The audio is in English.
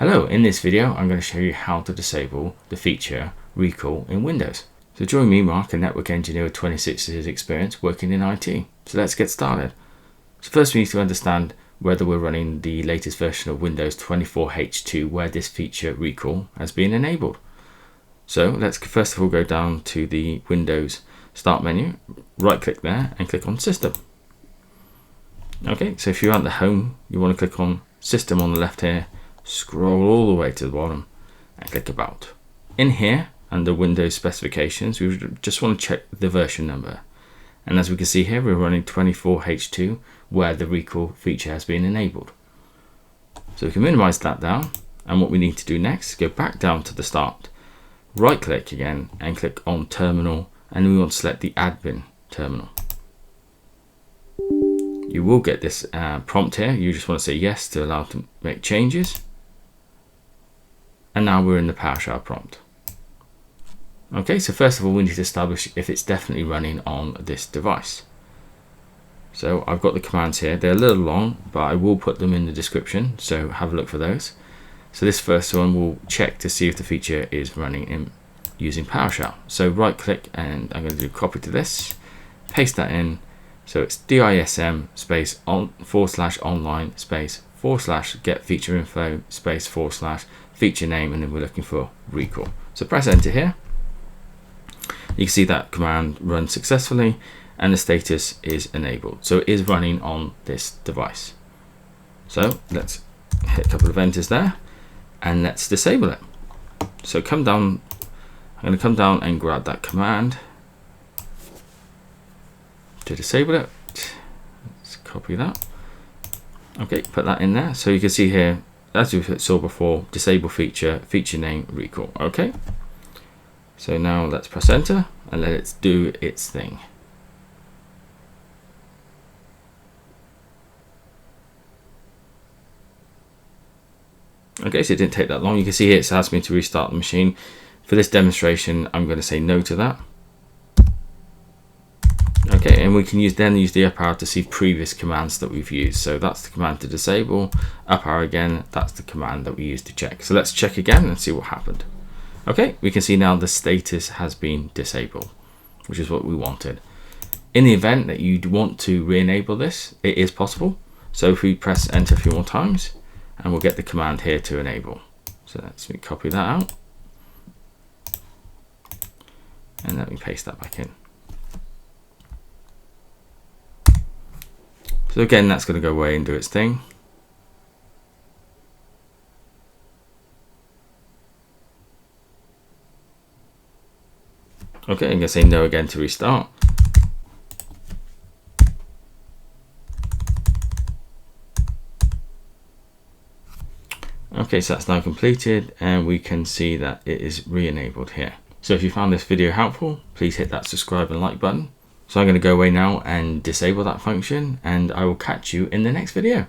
Hello, in this video I'm going to show you how to disable the feature recall in Windows. So join me, Mark, a network engineer with 26 years experience working in IT. So let's get started. So first we need to understand whether we're running the latest version of Windows 24H2 where this feature recall has been enabled. So let's first of all go down to the Windows Start menu, right click there and click on System. Okay, so if you're at the home, you want to click on System on the left here, scroll all the way to the bottom and click About. In here, under Windows specifications, we just want to check the version number. And as we can see here, we're running 24H2 where the recall feature has been enabled. So we can minimize that down. And what we need to do next is go back down to the start, right click again and click on Terminal, and we want to select the admin terminal. You will get this prompt here. You just want to say yes to allow to make changes. And now we're in the PowerShell prompt. Okay, so first of all, we need to establish if it's definitely running on this device. So I've got the commands here. They're a little long, but I will put them in the description, so have a look for those. So this first one will check to see if the feature is running in using PowerShell. So right click and I'm going to do copy to this, paste that in. So it's DISM space on /online space / get feature info space / feature name, and then we're looking for recall. So press enter here. You can see that command runs successfully and the status is enabled. So it is running on this device. So let's hit a couple of enters there and let's disable it. So come down, I'm going to come down and grab that command to disable it. Let's copy that. Okay, put that in there. So you can see here, as we saw before, disable feature, feature name, recall. Okay. So now let's press enter and let it do its thing. Okay, so it didn't take that long. You can see here it's asked me to restart the machine. For this demonstration, I'm going to say no to that. Okay, and we can then use the up arrow to see previous commands that we've used. So that's the command to disable, up arrow again, that's the command that we used to check. So let's check again and see what happened. Okay, we can see now the status has been disabled, which is what we wanted. In the event that you want to re-enable this, it is possible. So if we press enter a few more times, and we'll get the command here to enable. So let's copy that out. And let me paste that back in. So again, that's going to go away and do its thing. Okay, I'm going to say no again to restart. Okay, so that's now completed and we can see that it is re-enabled here. So if you found this video helpful, please hit that subscribe and like button. So I'm going to go away now and disable that function and I will catch you in the next video.